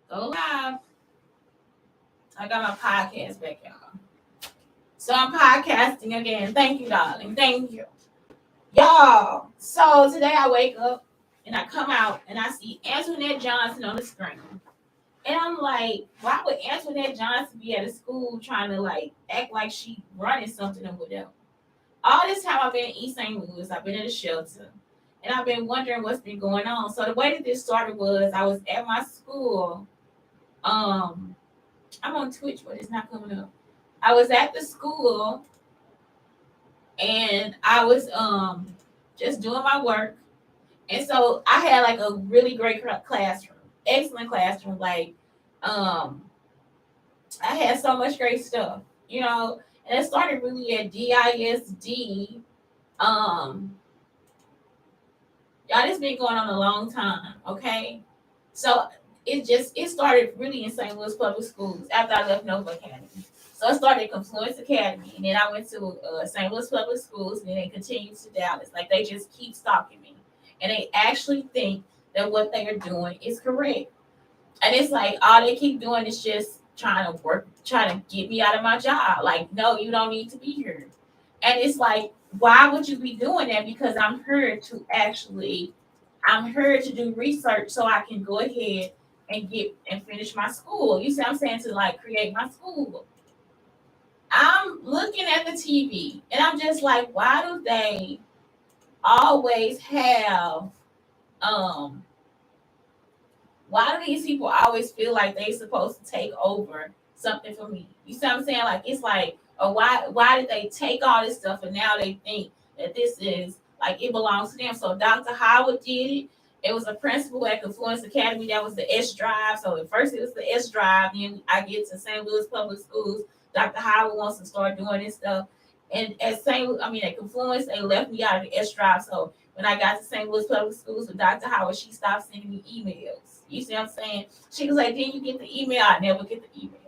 Go live. I got my podcast back, y'all. So I'm podcasting again. Thank you, darling. Thank you. Y'all. So today I wake up and I come out and I see Antoinette Johnson on the screen. And I'm like, why would Antoinette Johnson be at a school trying to like act like she running something or whatever? All this time I've been in East St. Louis, I've been in a shelter, and I've been wondering what's been going on. So the way that this started was I was at my school. I'm on Twitch, but it's not coming up. I was at the school and I was just doing my work. And so I had like a really great classroom, excellent classroom. Like um I had so much great stuff, you know, and it started really at DISD. Y'all, this been going on a long time, okay? So it started really in St. Louis Public Schools after I left Nova Academy. So I started at Confluence Academy, and then I went to St. Louis Public Schools, and then they continued to Dallas. Like they just keep stalking me, and they actually think that what they are doing is correct. And it's like all they keep doing is just trying to get me out of my job. Like, no, you don't need to be here. And it's like, why would you be doing that? Because I'm here to do research so I can go ahead and get and finish my school. You see what I'm saying? To like create my school. I'm looking at the TV and I'm just like, why do they always have um why do these people always feel like they supposed to take over something for me? You see what I'm saying? Like it's like, or why did they take all this stuff and now they think that this is like it belongs to them? So Dr. Howard did it. It was a principal at Confluence Academy. That was the S Drive. So at first it was the S Drive. Then I get to St. Louis Public Schools. Dr. Howard wants to start doing this stuff. And at Confluence, they left me out of the S Drive. So when I got to St. Louis Public Schools with Dr. Howard, she stopped sending me emails. You see what I'm saying? She was like, then you get the email. I never get the email.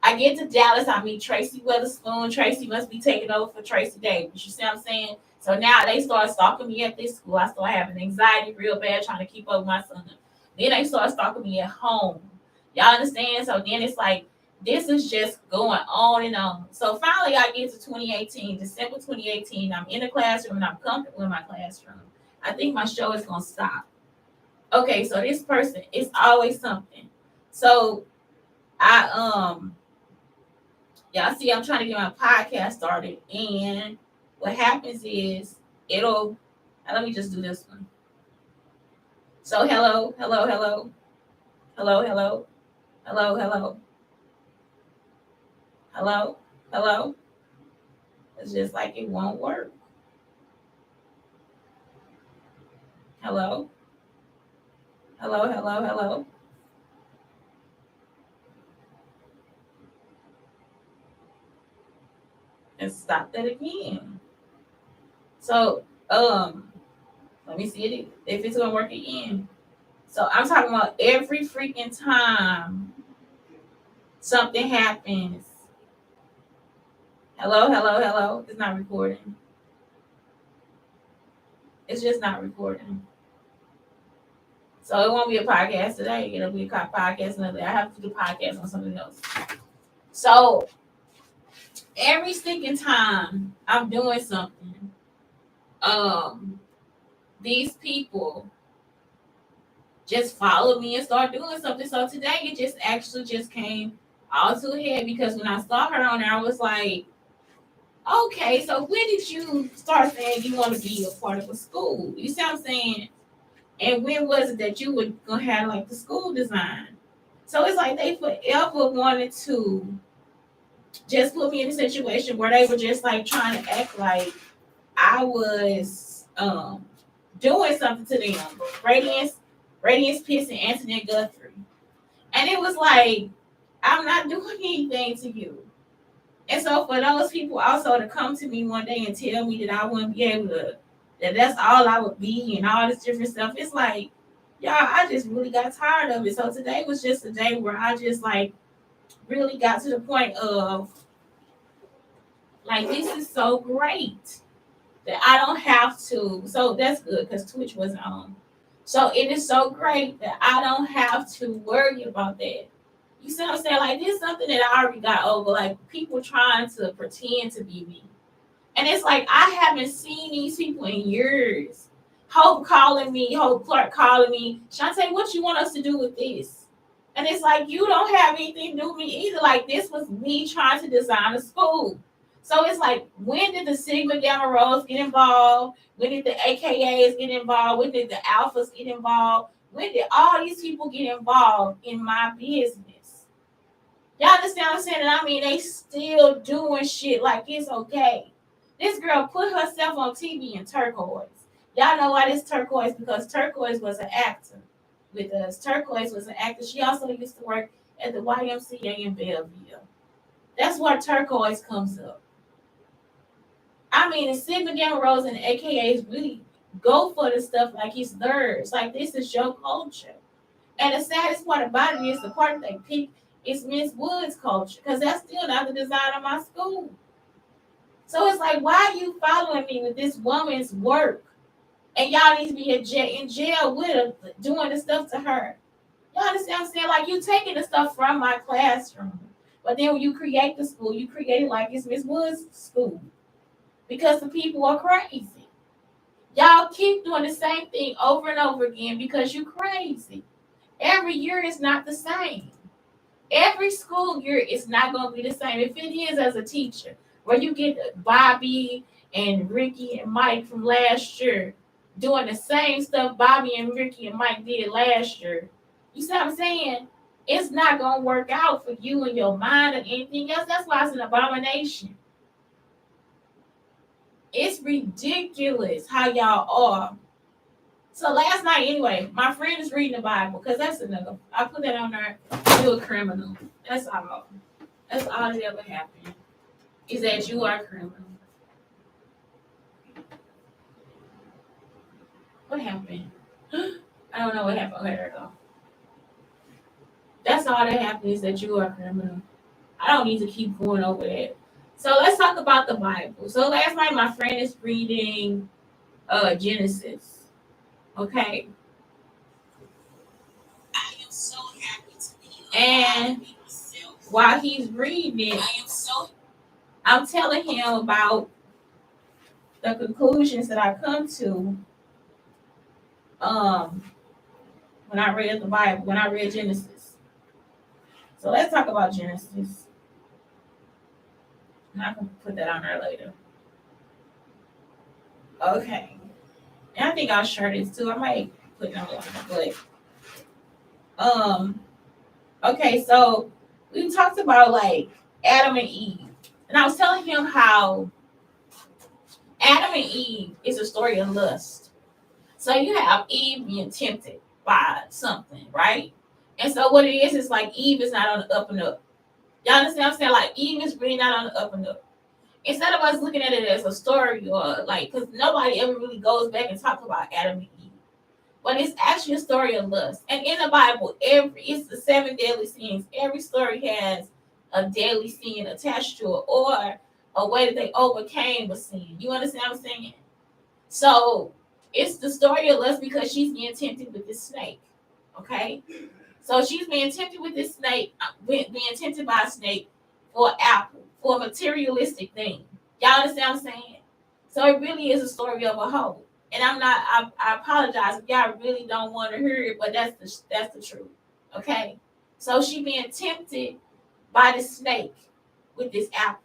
I get to Dallas, I meet Tracy Weatherspoon. Tracy must be taking over for Tracy Davis. You see what I'm saying? So now they start stalking me at this school. I start having anxiety real bad trying to keep up with my son. Then they start stalking me at home. Y'all understand? So then it's like, this is just going on and on. So finally, I get to 2018, December 2018. I'm in the classroom and I'm comfortable in my classroom. I think my show is going to stop. Okay, so this person is always something. So I y'all see I'm trying to get my podcast started, and what happens is it'll let me just do this one. So hello, hello, hello, hello, hello, hello, hello, hello, hello. It's just like it won't work. Hello, hello, hello, hello. And stop that again. So let me see it if it's gonna work again. So I'm talking about every freaking time something happens. Hello, hello, hello. It's not recording. It's just not recording. So it won't be a podcast today. It'll be a podcast another day. I have to do podcast on something else. So every stinking time I'm doing something, these people just follow me and start doing something. So today it just actually just came all to a head because when I saw her on there, I was like, okay, so when did you start saying you want to be a part of a school? You see what I'm saying? And when was it that you were gonna have like the school design? So it's like they forever wanted to just put me in a situation where they were just like trying to act like I was doing something to them. Radiance Pitts and Antoinette Guthrie. And it was like, I'm not doing anything to you. And so for those people also to come to me one day and tell me that I wouldn't be able to, that that's all I would be and all this different stuff, it's like, y'all, I just really got tired of it. So today was just a day where I just like really got to the point of like, this is so great that I don't have to. So that's good because Twitch wasn't on. So it is so great that I don't have to worry about that. You see what I'm saying? Like, this is something that I already got over. Like, people trying to pretend to be me. And it's like, I haven't seen these people in years. Hope calling me, Hope Clark calling me, Shante, what you want us to do with this? And it's like, you don't have anything to do with me either. Like, this was me trying to design a school. So it's like, when did the Sigma Gamma Rho's get involved? When did the AKAs get involved? When did the Alphas get involved? When did all these people get involved in my business? Y'all understand what I'm saying? And I mean, they still doing shit like it's okay. This girl put herself on TV in turquoise. Y'all know why this turquoise? Because turquoise was an actor with us. Turquoise was an actor. She also used to work at the YMCA in Belleville. That's why turquoise comes up. I mean, the Sigma Gamma Rose and the AKAs really go for the stuff like it's theirs. Like, this is your culture. And the saddest part about it is the part they pick is Miss Wood's culture, because that's still not the design of my school. So it's like, why are you following me with this woman's work? And y'all need to be in jail with her, doing the stuff to her. Y'all understand what I'm saying? Like, you taking the stuff from my classroom. But then when you create the school, you create it like it's Miss Wood's school. Because the people are crazy. Y'all keep doing the same thing over and over again because you're crazy. Every year is not the same. Every school year is not going to be the same. If it is as a teacher, where you get Bobby and Ricky and Mike from last year doing the same stuff Bobby and Ricky and Mike did last year, you see what I'm saying? It's not going to work out for you and your mind or anything else. That's why it's an abomination. It's ridiculous how y'all are. So last night, anyway, my friend is reading the Bible because that's enough. I put that on there. You're a criminal. That's all. That's all that ever happened. Is that you are a criminal. What happened? I don't know what happened. Okay, there we go. That's all that happened is that you are a criminal. I don't need to keep going over that. So let's talk about the Bible. So last night, my friend is reading Genesis. Okay. I am so happy to be and while he's reading it, I'm telling him about the conclusions that I come to um when I read the Bible, when I read Genesis. So let's talk about Genesis. And I can put that on there later. Okay. And I think I'll share this too. I might put it on later, but okay, so we talked about like Adam and Eve. And I was telling him how Adam and Eve is a story of lust. So you have Eve being tempted by something, right? And so what it is like Eve is not on the up and up. Y'all understand what I'm saying? Like, Eve is really not on the up and up. Instead of us looking at it as a story or like, because nobody ever really goes back and talks about Adam and Eve. But it's actually a story of lust. And in the Bible, it's the 7 deadly sins. Every story has a deadly sin attached to it or a way that they overcame a sin. You understand what I'm saying? So it's the story of lust because she's being tempted with this snake. Okay? So she's being tempted with this snake, being tempted by a snake for an apple, for a materialistic thing. Y'all understand what I'm saying? So it really is a story of a hoe. And I apologize if y'all really don't want to hear it, but that's the truth. Okay? So she being tempted by the snake with this apple.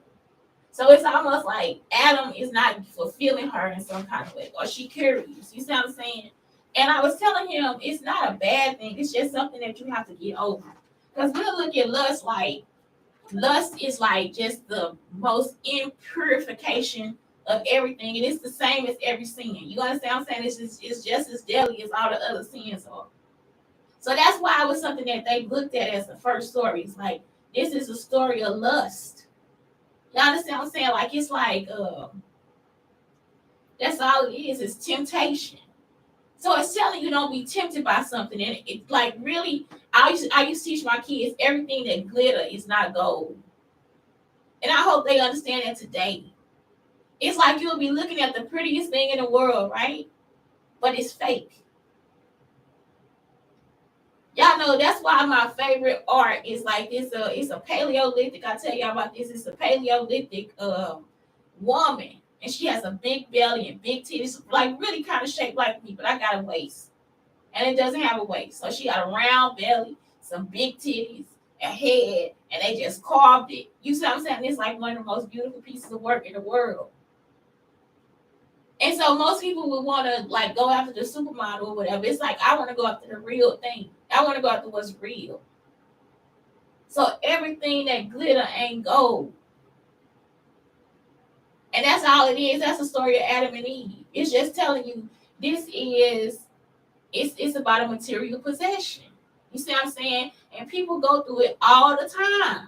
So it's almost like Adam is not fulfilling her in some kind of way, or she curious. You see what I'm saying? And I was telling him it's not a bad thing. It's just something that you have to get over. Because we'll look at lust is like just the most impurification of everything. And it's the same as every sin. You understand what I'm saying? It's just as deadly as all the other sins are. So that's why it was something that they looked at as the first story. It's like, this is a story of lust. Y'all understand what I'm saying? Like, it's like, that's all it is. It's temptation. So it's telling you don't be tempted by something. And it's like, really, I used to teach my kids everything that glitter is not gold. And I hope they understand that today. It's like you'll be looking at the prettiest thing in the world, right? But it's fake. Y'all know that's why my favorite art is like this. It's a Paleolithic. I tell y'all about this. It's a Paleolithic woman, and she has a big belly and big titties, like really kind of shaped like me, but I got a waist, and it doesn't have a waist. So she got a round belly, some big titties, a head, and they just carved it. You see what I'm saying? It's like one of the most beautiful pieces of work in the world. And so most people would want to like go after the supermodel or whatever. It's like I want to go after the real thing. I want to go after what's real. So everything that glitter ain't gold. And that's all it is. That's the story of Adam and Eve. It's just telling you this is it's about a material possession. You see what I'm saying? And people go through it all the time.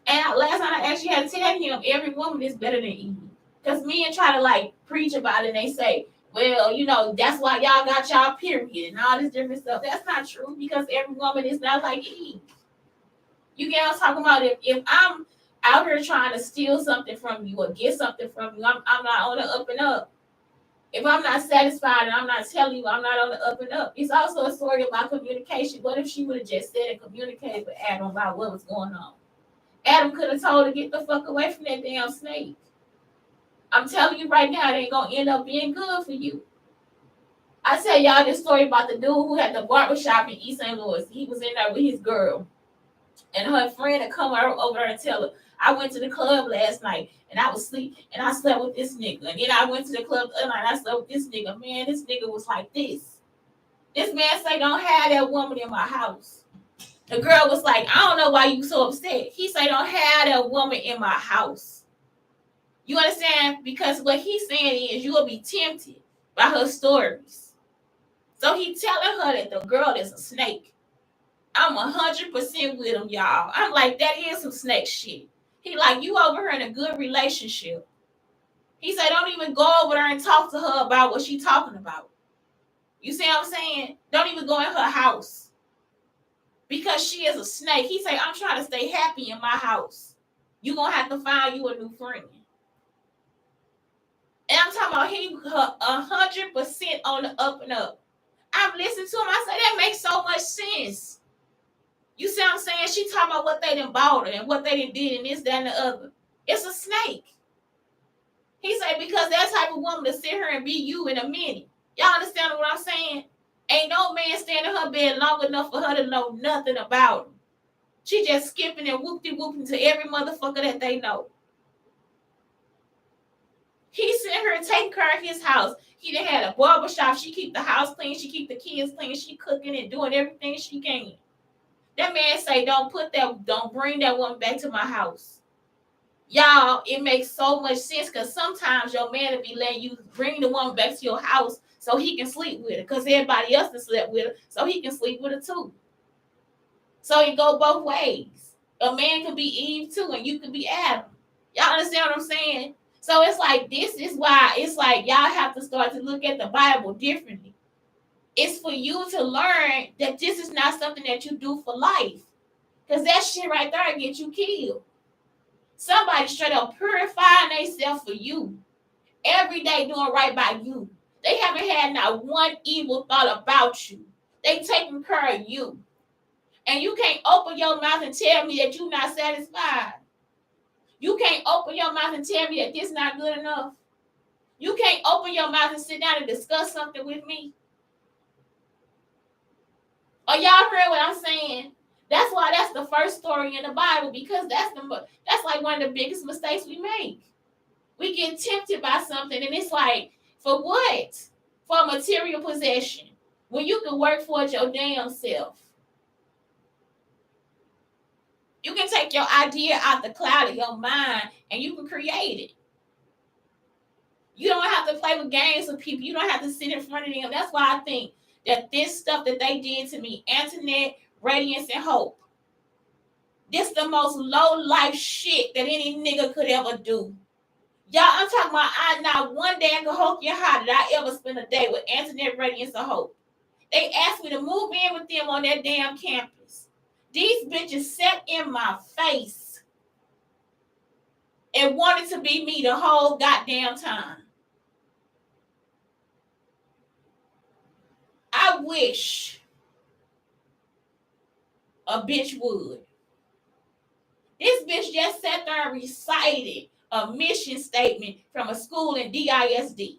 And last night I actually had to tell him every woman is better than Eve. Because men try to like preach about it and they say, well, you know, that's why y'all got y'all period and all this different stuff. That's not true because every woman is not like Eve. You get what I'm talking about? If I'm out here trying to steal something from you or get something from you, I'm not on the up and up. If I'm not satisfied and I'm not telling you I'm not on the up and up. It's also a story about communication. What if she would have just said and communicated with Adam about what was going on? Adam could have told her, get the fuck away from that damn snake. I'm telling you right now, it ain't gonna end up being good for you. I tell y'all this story about the dude who had the barbershop in East St. Louis. He was in there with his girl. And her friend had come over there and tell her, I went to the club last night and I was asleep and I slept with this nigga. And then I went to the club the other night and I slept with this nigga. Man, this nigga was like this. This man say, don't have that woman in my house. The girl was like, I don't know why you so upset. He say, don't have that woman in my house. You understand? Because what he's saying is you'll be tempted by her stories. So he telling her that the girl is a snake. I'm 100% with him, y'all. I'm like, that is some snake shit. He like, you over here in a good relationship. He said, don't even go over there and talk to her about what she talking about. You see what I'm saying? Don't even go in her house. Because she is a snake. He said, I'm trying to stay happy in my house. You gonna have to find you a new friend. And I'm talking about he 100% on the up and up. I've listened to him. I say that makes so much sense. You see what I'm saying? She talking about what they done bought her and what they done did and this, that, and the other. It's a snake. He said because that type of woman to sit here and be you in a minute. Y'all understand what I'm saying? Ain't no man staying in her bed long enough for her to know nothing about him. She just skipping and whoopty-whooping to every motherfucker that they know. He sitting here taking care of his house. He done had a barbershop. She keep the house clean. She keep the kids clean. She cooking and doing everything she can. That man say, don't bring that woman back to my house. Y'all, it makes so much sense because sometimes your man will be letting you bring the woman back to your house so he can sleep with her because everybody else has slept with her so he can sleep with her too. So it go both ways. A man can be Eve too and you can be Adam. Y'all understand what I'm saying? So it's like, this is why it's like y'all have to start to look at the Bible differently. It's for you to learn that this is not something that you do for life. Because that shit right there get you killed. Somebody straight up purifying themselves for you. Every day doing right by you. They haven't had not one evil thought about you. They taking care of you. And you can't open your mouth and tell me that you're not satisfied. You can't open your mouth and tell me that this not good enough. You can't open your mouth and sit down and discuss something with me. Are y'all heard what I'm saying? That's why that's the first story in the Bible because that's like one of the biggest mistakes we make. We get tempted by something and it's like, for what? For a material possession. When you can work for it your damn self. You can take your idea out the cloud of your mind and you can create it. You don't have to play with games with people. You don't have to sit in front of them. That's why I think that this stuff that they did to me, Antoinette, Radiance, and Hope, this the most low life shit that any nigga could ever do. Y'all, I'm talking about not one day in Cahokia High did I ever spend a day with Antoinette, Radiance, and Hope. They asked me to move in with them on that damn campus. These bitches sat in my face and wanted to be me the whole goddamn time. I wish a bitch would. This bitch just sat there and recited a mission statement from a school in DISD.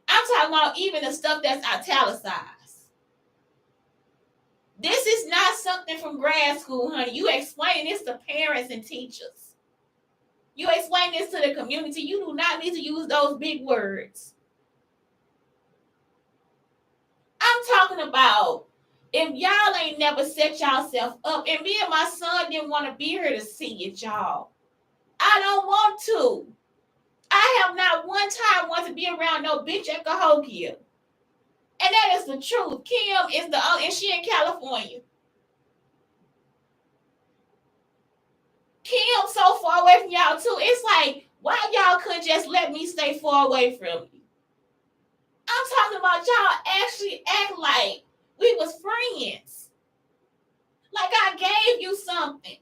I'm talking about even the stuff that's italicized. This is not something from grad school, honey. You explain this to parents and teachers. You explain this to the community. You do not need to use those big words. I'm talking about if y'all ain't never set y'allself up, and me and my son didn't want to be here to see it, y'all. I don't want to. I have not one time wanted to be around no bitch at Cahokia. And that is the truth. Kim is the only, and she in California. Kim so far away from y'all too. It's like, why y'all couldn't just let me stay far away from you? I'm talking about y'all actually act like we was friends. Like I gave you something.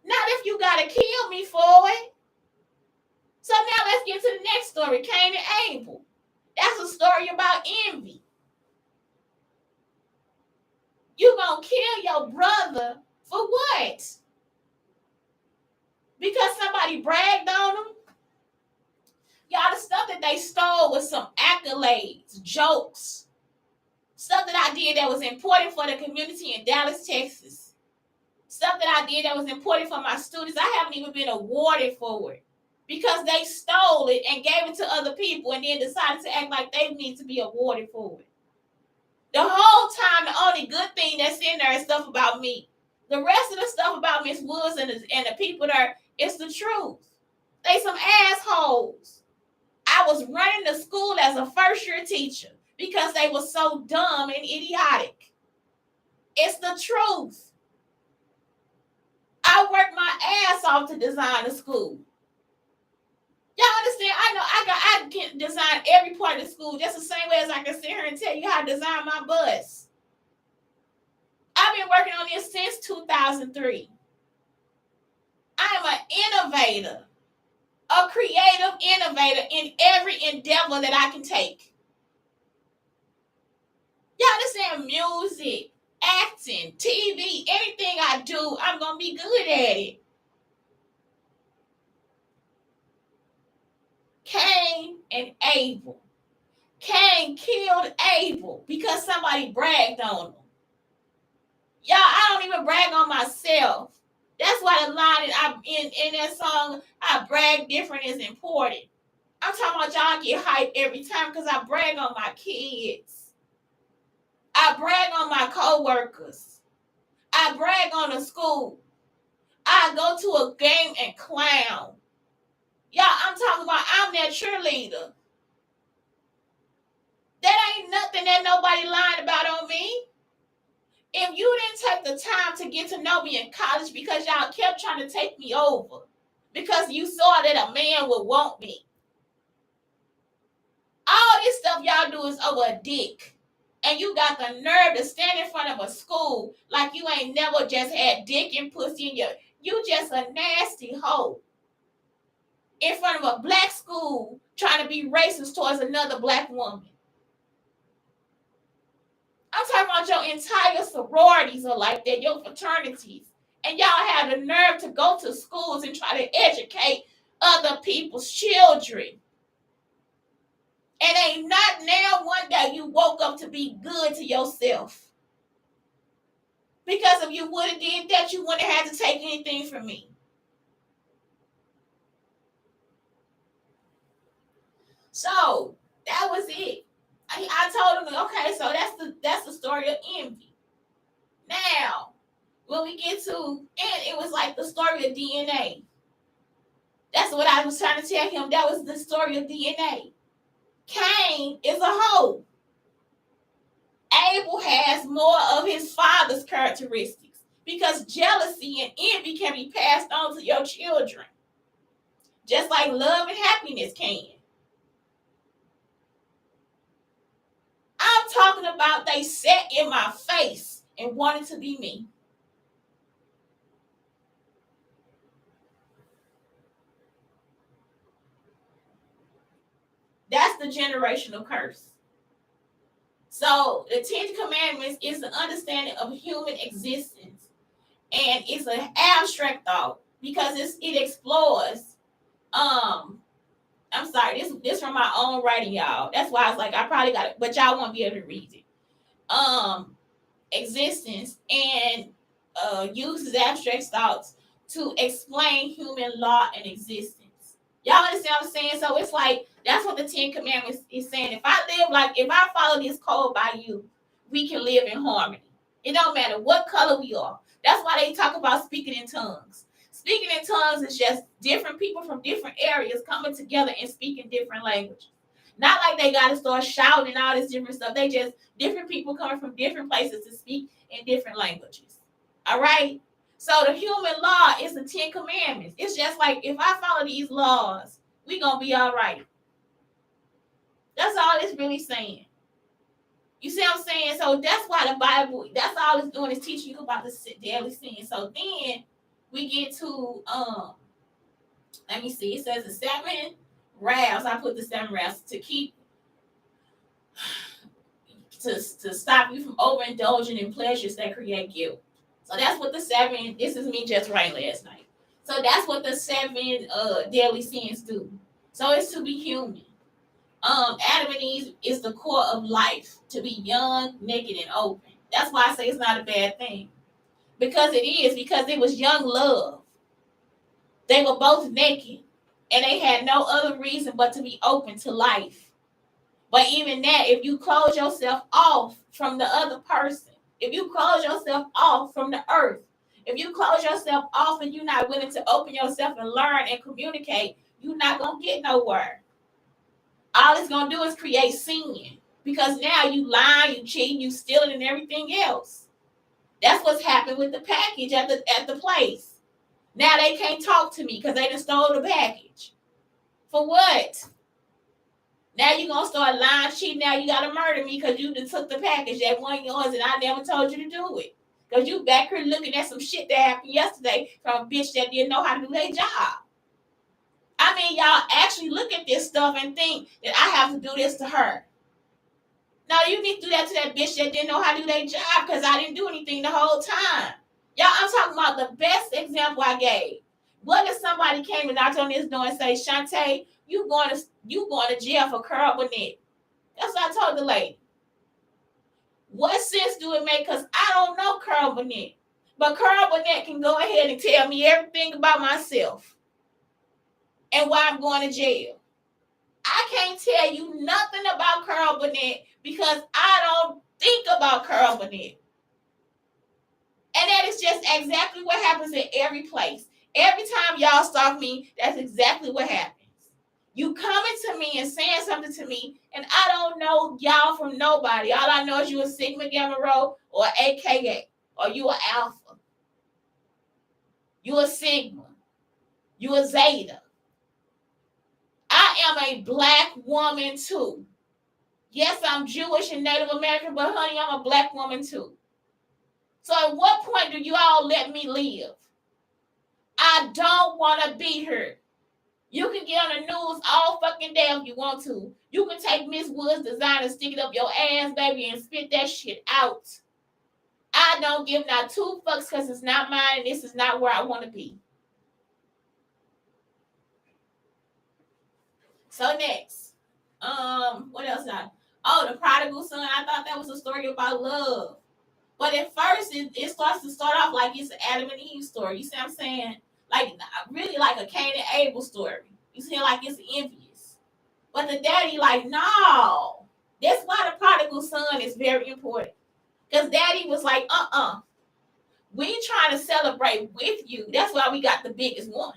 Not if you gotta kill me for it. So now let's get to the next story, Cain and Abel. That's a story about envy. You gonna kill your brother for what? Because somebody bragged on them? Y'all, the stuff that they stole was some accolades, jokes, stuff that I did that was important for the community in Dallas, Texas. Stuff that I did that was important for my students. I haven't even been awarded for it because they stole it and gave it to other people and then decided to act like they need to be awarded for it. The whole time, the only good thing that's in there is stuff about me. The rest of the stuff about Miss Woods and the people there, it's the truth. They some assholes. I was running the school as a first-year teacher because they were so dumb and idiotic. It's the truth. I worked my ass off to design the school. Y'all understand? I know I can design every part of the school just the same way as I can sit here and tell you how to design my bus. I've been working on this since 2003. I am an innovator, a creative innovator in every endeavor that I can take. Y'all understand? Music, acting, TV, anything I do, I'm going to be good at it. Cain and Abel. Cain killed Abel because somebody bragged on him. Y'all, I don't even brag on myself. That's why the line in that song, I brag different is important. I'm talking about y'all get hyped every time because I brag on my kids. I brag on my co-workers. I brag on the school. I go to a game and clown. Y'all, I'm talking about I'm that cheerleader. That ain't nothing that nobody lied about on me. If you didn't take the time to get to know me in college because y'all kept trying to take me over, because you saw that a man would want me. All this stuff y'all do is over a dick. And you got the nerve to stand in front of a school like you ain't never just had dick and pussy in your... You just a nasty hoe. In front of a black school trying to be racist towards another black woman. I'm talking about your entire sororities are like that, your fraternities. And y'all have the nerve to go to schools and try to educate other people's children. And ain't not now one day you woke up to be good to yourself. Because if you would have did that, you wouldn't have had to take anything from me. So that was it. I told him, okay, so that's the story of envy. Now, when we get to, and it was like the story of DNA. That's what I was trying to tell him. That was the story of DNA. Cain is a hoe. Abel has more of his father's characteristics because jealousy and envy can be passed on to your children, just like love and happiness can. I'm talking about they sat in my face and wanted to be me. That's the generational curse. So the Ten Commandments is the understanding of human existence, and it's an abstract thought because it explores. I'm sorry, this from my own writing, y'all. That's why I was like, I probably got it, but y'all won't be able to read it. Existence and uses abstract thoughts to explain human law and existence. Y'all understand what I'm saying? So it's like that's what the Ten Commandments is saying. If I follow this code by you, we can live in harmony. It don't matter what color we are. That's why they talk about speaking in tongues. Speaking in tongues is just different people from different areas coming together and speaking different languages. Not like they got to start shouting and all this different stuff. They just different people coming from different places to speak in different languages. All right? So the human law is the Ten Commandments. It's just like if I follow these laws, we going to be all right. That's all it's really saying. You see what I'm saying? So that's why the Bible, that's all it's doing is teaching you about the daily sin. So then we get to, let me see, it says the 7 wraths. I put the 7 wraths to keep, to stop you from overindulging in pleasures that create guilt. So that's what the 7, this is me just writing last night. So that's what the 7 daily sins do. So it's to be human. Adam and Eve is the core of life, to be young, naked, and open. That's why I say it's not a bad thing. Because it is, because it was young love. They were both naked, and they had no other reason but to be open to life. But even that, if you close yourself off from the other person, if you close yourself off from the earth, if you close yourself off and you're not willing to open yourself and learn and communicate, you're not going to get nowhere. All it's going to do is create sin. Because now you lying, you cheating, you stealing, and everything else. That's what's happened with the package at the place. Now they can't talk to me because they done stole the package. For what? Now you're going to start lying, cheating. Now you got to murder me because you done took the package that wasn't yours and I never told you to do it. Because you back here looking at some shit that happened yesterday from a bitch that didn't know how to do their job. I mean, y'all actually look at this stuff and think that I have to do this to her. No, you need to do that to that bitch that didn't know how to do their job because I didn't do anything the whole time. Y'all, I'm talking about the best example I gave. What if somebody came and knocked on this door and say, Shante, you going to jail for Carl Burnett? That's what I told the lady. What sense do it make? Because I don't know Carl Burnett. But Carl Burnett can go ahead and tell me everything about myself and why I'm going to jail. I can't tell you nothing about Carl Burnett because I don't think about Carl Burnett. And that is just exactly what happens in every place. Every time y'all stalk me, that's exactly what happens. You coming to me and saying something to me, and I don't know y'all from nobody. All I know is you a Sigma Gamma Rho or AKA, or you a Alpha. You a Sigma. You a Zeta. I am a black woman too. Yes, I'm Jewish and Native American, but honey, I'm a black woman too. So at what point do you all let me live? I don't want to be here. You can get on the news all fucking day if you want to. You can take Miss Woods' design and stick it up your ass, baby, and spit that shit out. I don't give not 2 fucks because it's not mine and this is not where I want to be. So next, what else? The prodigal son. I thought that was a story about love. But at first, it starts to start off like it's an Adam and Eve story. You see what I'm saying? Like, really like a Cain and Abel story. You see, like it's envious. But the daddy like, no. That's why the prodigal son is very important. Because daddy was like, we trying to celebrate with you. That's why we got the biggest one.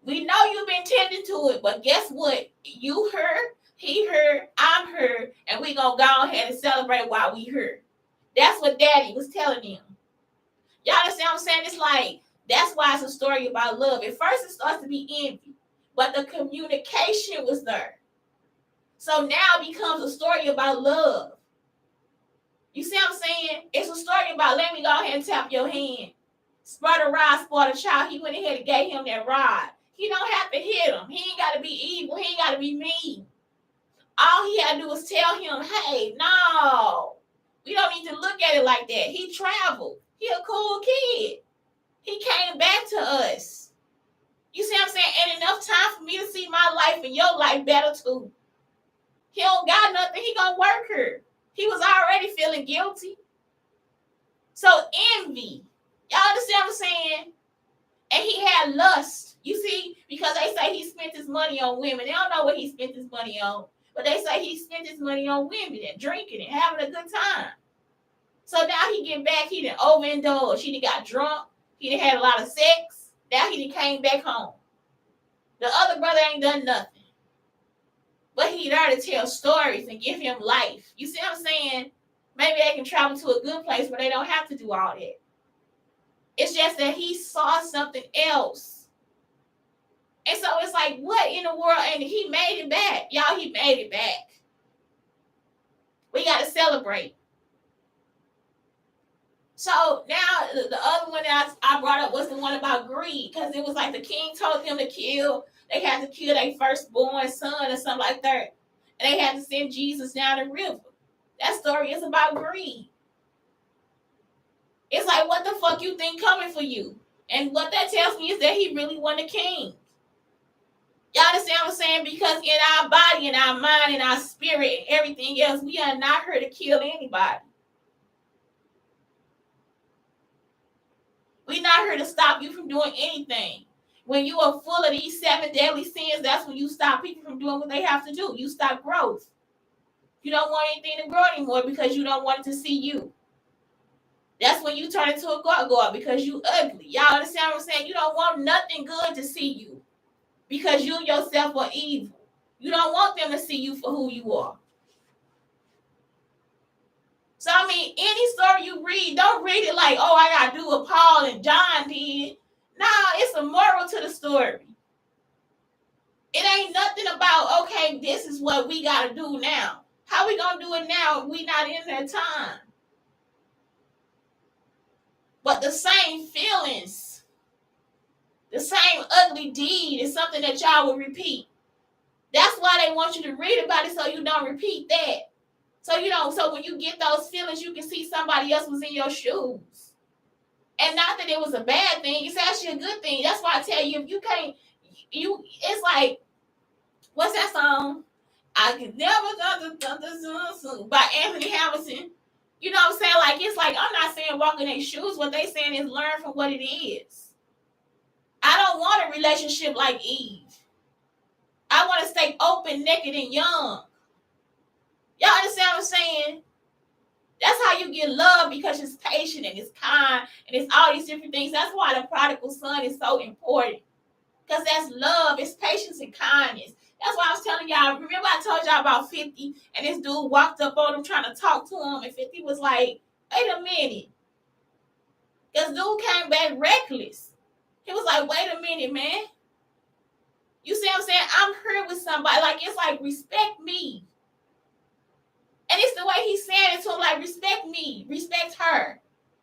We know you've been tending to it, but guess what? You heard, he heard, I'm heard, and we going to go ahead and celebrate while we heard. That's what daddy was telling him. Y'all understand what I'm saying? It's like, that's why it's a story about love. At first, it starts to be envy, but the communication was there. So now it becomes a story about love. You see what I'm saying? It's a story about, let me go ahead and tap your hand. Spread a rod, spoil a child. He went ahead and gave him that rod. He don't have to hit him. He ain't got to be evil. He ain't got to be mean. all he had to do was tell him, hey, no, we don't need to look at it like that. He traveled. He a cool kid. He came back to us. You see what I'm saying? And enough time for me to see my life and your life better too. He don't got nothing. He gonna work her. He was already feeling guilty. So envy. Y'all understand what I'm saying? And he had lust. You see, because they say he spent his money on women. They don't know what he spent his money on. But they say he spent his money on women and drinking and having a good time. So now he get back, he done overindulged. He done got drunk. He done had a lot of sex. Now he done came back home. The other brother ain't done nothing. But he there to tell stories and give him life. You see what I'm saying? Maybe they can travel to a good place where they don't have to do all that. It's just that he saw something else. And so it's like, what in the world? And he made it back. Y'all, he made it back. We got to celebrate. So now the other one that I brought up was the one about greed. Because it was like the king told him to kill. They had to kill their firstborn son or something like that. And they had to send Jesus down the river. That story is about greed. It's like, what the fuck you think coming for you? And what that tells me is that he really wasn't a king. Y'all understand what I'm saying? Because in our body, in our mind, in our spirit, and everything else, we are not here to kill anybody. We're not here to stop you from doing anything. When you are full of these 7 deadly sins, that's when you stop people from doing what they have to do. You stop growth. You don't want anything to grow anymore because you don't want it to see you. That's when you turn into a gargoyle because you ugly. Y'all understand what I'm saying? You don't want nothing good to see you because you yourself are evil. You don't want them to see you for who you are. So, I mean, any story you read, don't read it like, oh, I got to do what Paul and John did. Nah, it's a moral to the story. It ain't nothing about, okay, this is what we got to do now. How we going to do it now if we not in that time? But the same feelings, the same ugly deed is something that y'all will repeat. That's why they want you to read about it so you don't repeat that. So when you get those feelings, you can see somebody else was in your shoes. And not that it was a bad thing, it's actually a good thing. That's why I tell you, if you can't, it's like, what's that song? I could never by Anthony Hamilton. You know what I'm saying? Like, it's like, I'm not saying walk in their shoes. What they saying is learn from what it is. I don't want a relationship like Eve. I want to stay open, naked, and young. Y'all understand what I'm saying? That's how you get love, because it's patient and it's kind and it's all these different things. That's why the prodigal son is so important. Because that's love. It's patience and kindness. That's why I was telling y'all. Remember I told y'all about 50 and this dude walked up on him trying to talk to him, and 50 was like, wait a minute. This dude came back reckless. He was like, wait a minute, man. You see what I'm saying? I'm here with somebody. Like, it's like, respect me. And it's the way he's saying it to him, like, respect me, respect her,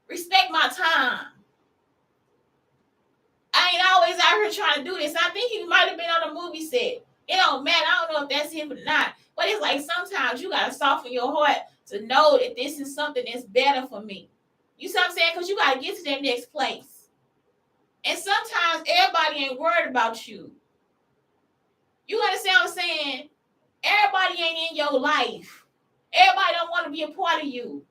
respect my time. I ain't always out here trying to do this. I think he might have been on a movie set. It don't matter. I don't know if that's him or not. But it's like sometimes you got to soften your heart to know that this is something that's better for me. You see what I'm saying? Because you got to get to that next place. And sometimes everybody ain't worried about you. You understand what I'm saying? Everybody ain't in your life. Everybody don't want to be a part of you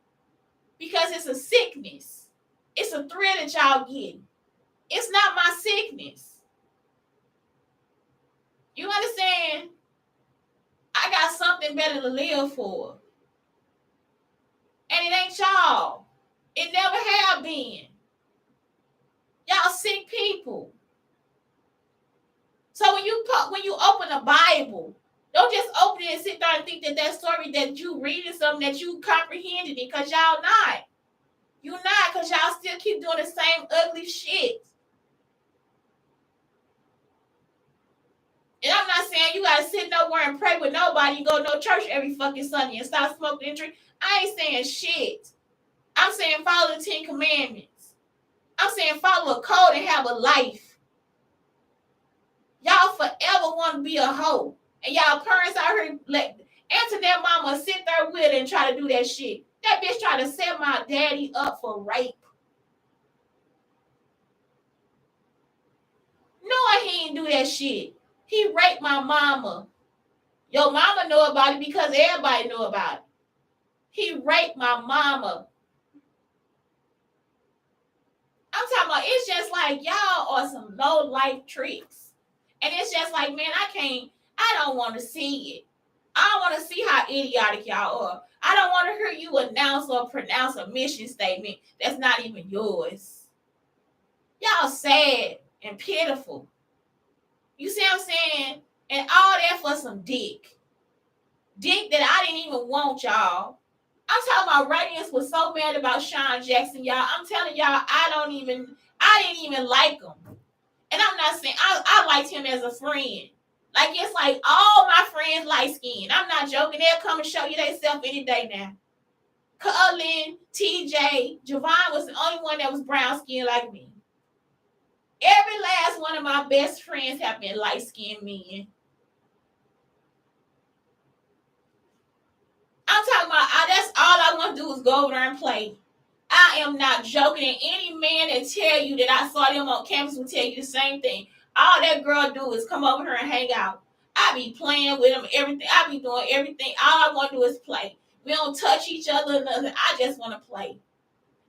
because it's a sickness. It's a thrill that y'all get. It's not my sickness. You understand? I got something better to live for. And it ain't y'all. It never have been. Y'all sick people. So when you open a Bible, don't just open it and sit there and think that story that you reading something that you comprehended it, because y'all not. You not, because y'all still keep doing the same ugly shit. And I'm not saying you gotta sit nowhere and pray with nobody and go to no church every fucking Sunday and stop smoking and drink. I ain't saying shit. I'm saying follow the 10 Commandments. I'm saying follow a code and have a life. Y'all forever want to be a hoe. And y'all parents out here, like, Internet mama sit there with her and try to do that shit. That bitch tried to set my daddy up for rape. No, he ain't do that shit. He raped my mama. Your mama know about it because everybody know about it. He raped my mama. I'm talking about, it's just like y'all are some low life tricks. And it's just like, man, I don't want to see it. I don't want to see how idiotic y'all are. I don't want to hear you announce or pronounce a mission statement that's not even yours. Y'all sad and pitiful. You see what I'm saying? And all that for some dick. Dick that I didn't even want, y'all. I'm talking about Radiance was so mad about Sean Jackson, y'all. I'm telling y'all, I didn't even like him. And I'm not saying I liked him as a friend. Like it's like all my friends light skinned. I'm not joking. They'll come and show you themselves any day now. Cullen, TJ, Javon was the only one that was brown skinned like me. Every last one of my best friends have been light skinned men. I'm talking about that's all I want to do is go over there and play. I am not joking. And any man that tell you that I saw them on campus will tell you the same thing. All that girl do is come over here and hang out. I be playing with them, everything. I be doing everything. All I want to do is play. We don't touch each other, nothing. I just want to play.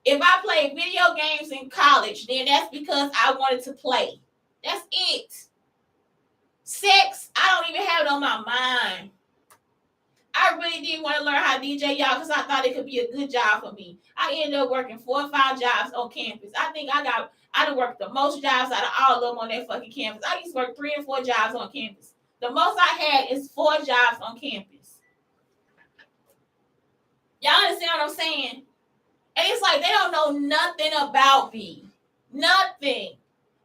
If I played video games in college, then that's because I wanted to play. That's it. Sex, I don't even have it on my mind. I really did want to learn how to DJ, y'all, because I thought it could be a good job for me. I ended up working 4 or 5 jobs on campus. I think I done worked the most jobs out of all of them on that fucking campus. I used to work 3 and 4 jobs on campus. The most I had is 4 jobs on campus. Y'all understand what I'm saying? And it's like they don't know nothing about me. Nothing.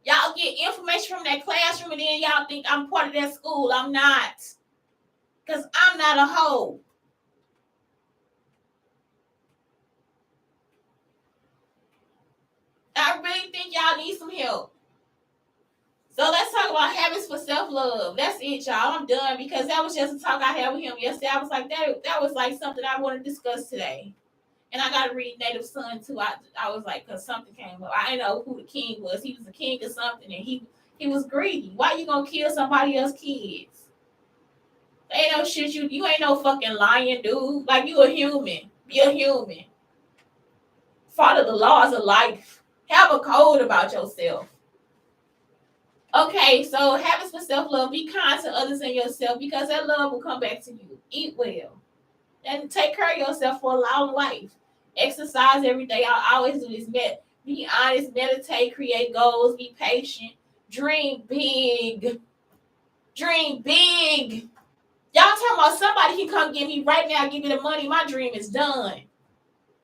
Y'all get information from that classroom and then y'all think I'm part of that school. I'm not. Because I'm not a hoe. I really think y'all need some help. So let's talk about habits for self-love. That's it, y'all. I'm done because that was just a talk I had with him yesterday. I was like, that was like something I want to discuss today. And I got to read Native Son too. I was like, because something came up. I didn't know who the king was. He was the king of something, and he was greedy. Why you gonna kill somebody else's kids? Ain't no shit. You ain't no fucking lion, dude. Like you a human. Be a human. Follow the laws of life. Have a code about yourself. Okay, so habits for self-love. Be kind to others and yourself because that love will come back to you. Eat well. And take care of yourself for a long life. Exercise every day. I always do this. Be honest, meditate, create goals, be patient. Dream big. Dream big. Y'all talking about somebody can come get me right now, give me the money. My dream is done.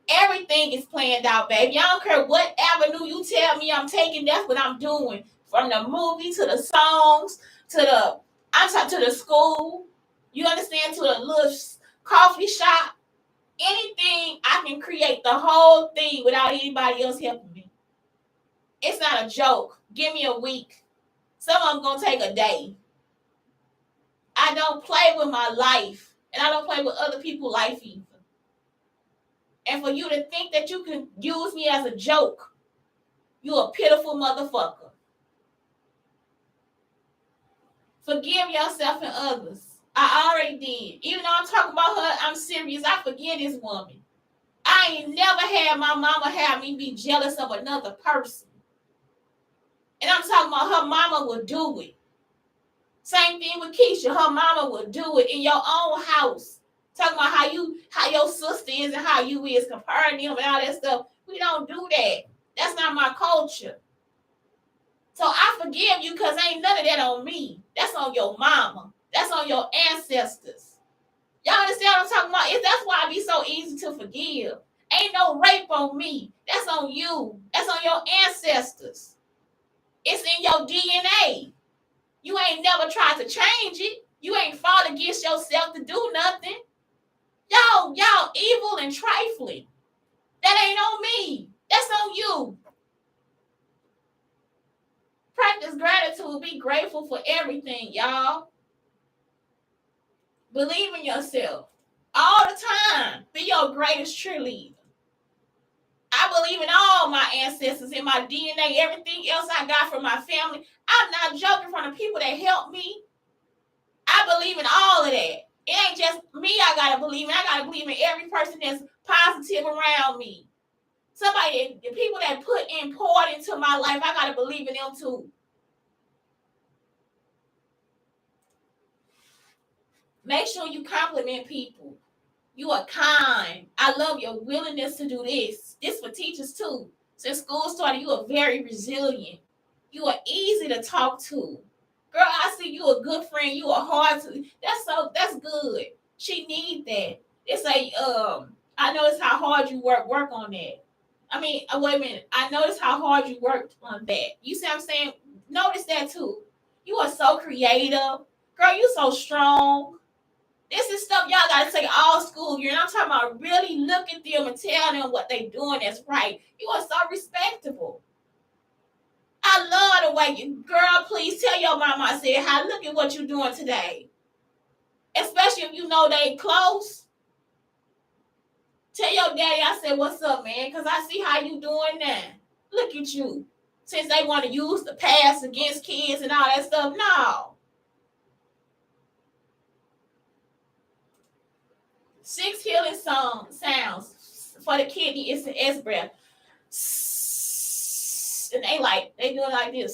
Everything is planned out, baby. I don't care what avenue you tell me I'm taking, that's what I'm doing. From the movie to the songs to the school. You understand? To the little coffee shop. Anything I can create the whole thing without anybody else helping me. It's not a joke. Give me a week. Some of them gonna take a day. I don't play with my life, and I don't play with other people's life either. And for you to think that you can use me as a joke, you a pitiful motherfucker. Forgive yourself and others. I already did. Even though I'm talking about her, I'm serious. I forgive this woman. I ain't never had my mama have me be jealous of another person. And I'm talking about her mama would do it. Same thing with Keisha. Her mama would do it in your own house. Talking about how your sister is and how you is, comparing them and all that stuff. We don't do that. That's not my culture. So I forgive you because ain't none of that on me. That's on your mama. That's on your ancestors. Y'all understand what I'm talking about? That's why it be so easy to forgive. Ain't no rape on me. That's on you. That's on your ancestors. It's in your DNA. You ain't never tried to change it. You ain't fought against yourself to do nothing. Y'all evil and trifling. That ain't on me. That's on you. Practice gratitude. Be grateful for everything, y'all. Believe in yourself all the time. Be your greatest cheerleader. I believe in all my ancestors, in my DNA, everything else I got from my family. I'm not joking, from the people that helped me. I believe in all of that. It ain't just me I gotta believe in. I gotta believe in every person that's positive around me. Somebody, the people that put in poured into my life, I gotta believe in them too. Make sure you compliment people. You are kind. I love your willingness to do this. This for teachers too. Since school started, you are very resilient. You are easy to talk to. Girl, I see you a good friend. You are hard to. That's good. She need that. It's like I notice how hard you work. Work on that. I mean, wait a minute. I notice how hard you worked on that. You see what I'm saying? Notice that too. You are so creative. Girl, you so strong. This is stuff y'all gotta take all school year. And I'm talking about really look at them and tell them what they doing that's right. You are so respectable. I love the way you, girl, please tell your mama I said hi. Look at what you doing today. Especially if you know they close. Tell your daddy I said, what's up, man? Because I see how you doing now. Look at you. Since they want to use the past against kids and all that stuff. No. 6 healing sounds for the kidney is the S breath. And they doing like this.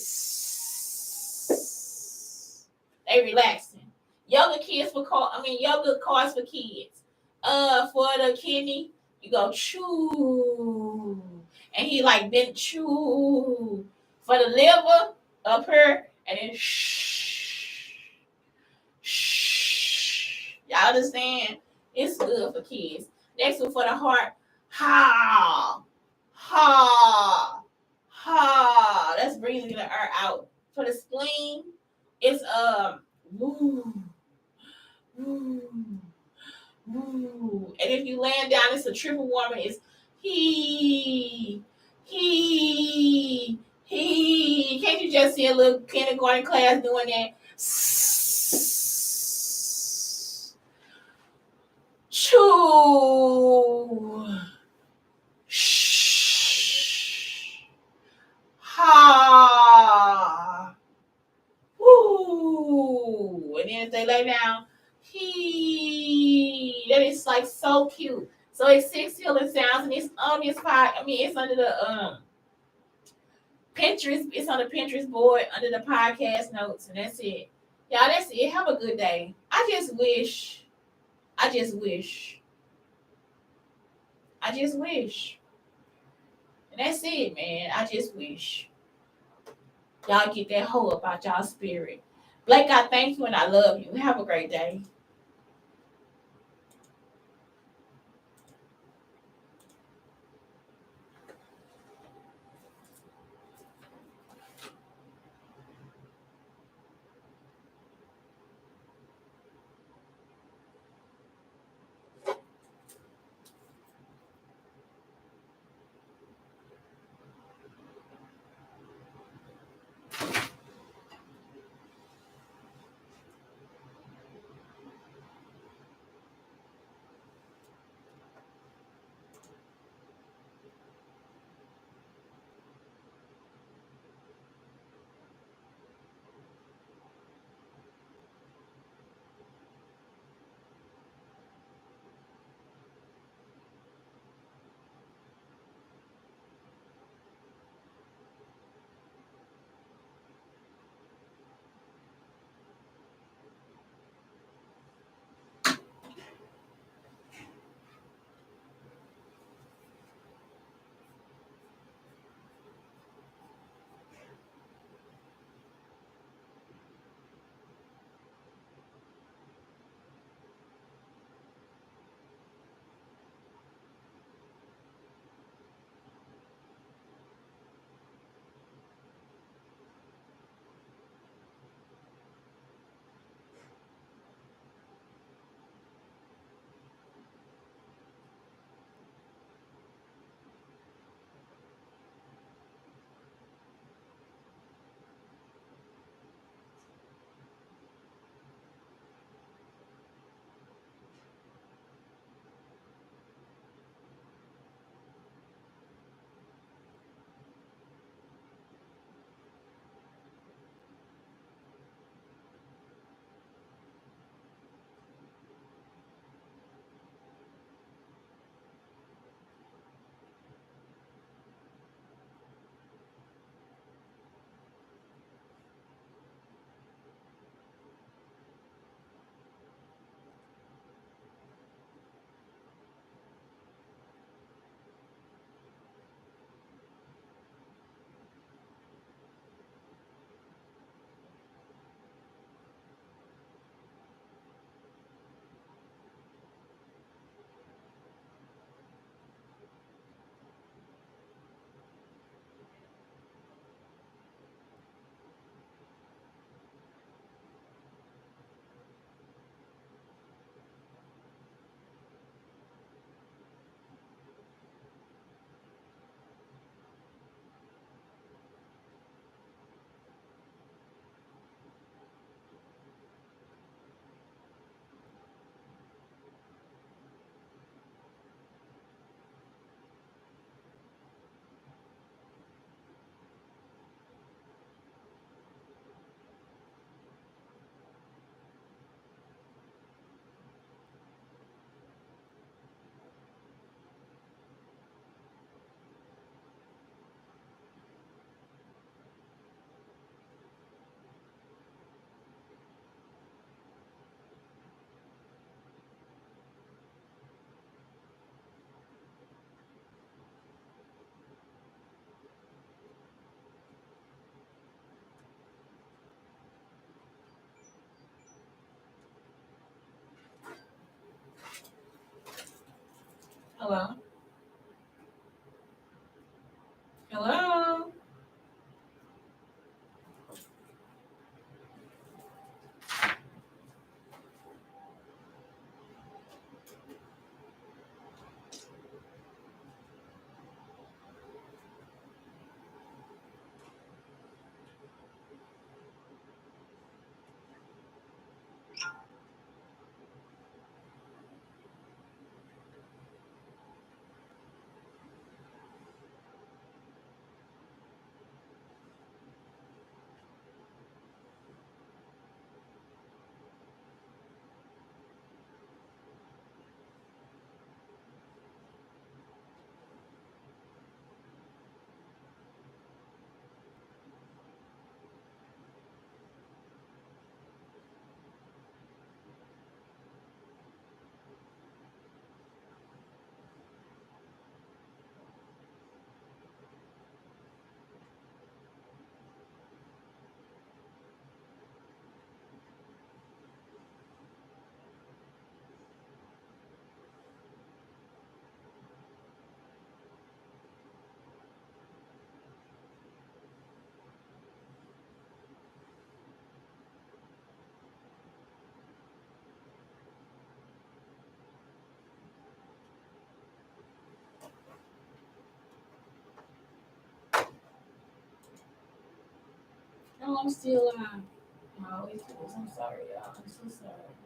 They relaxing. Yoga yoga cards for kids. For the kidney, you go chew. And he like been chew. For the liver, up here, and then shh. Shh. Y'all understand? It's good for kids. Next one for the heart. Ha. Ha. Ha. That's breathing the air out. For the spleen, it's woo, woo, woo. And if you land down, it's a triple warming. It's he, he. Can't you just see a little kindergarten class doing that? Choo. Shh. Ha. Woo. And then if they lay down, that is like so cute. So it's 6 healing sounds, and it's on this pod. I mean, it's under the Pinterest. It's on the Pinterest board under the podcast notes, and that's it. Y'all, that's it. Have a good day. I just wish. I just wish. And that's it, man. I just wish y'all get that hoe about y'all spirit. Blake, I thank you and I love you. Have a great day. Hello? Hello? No, I'm still on. I always do this. I'm sorry, y'all. I'm so sorry.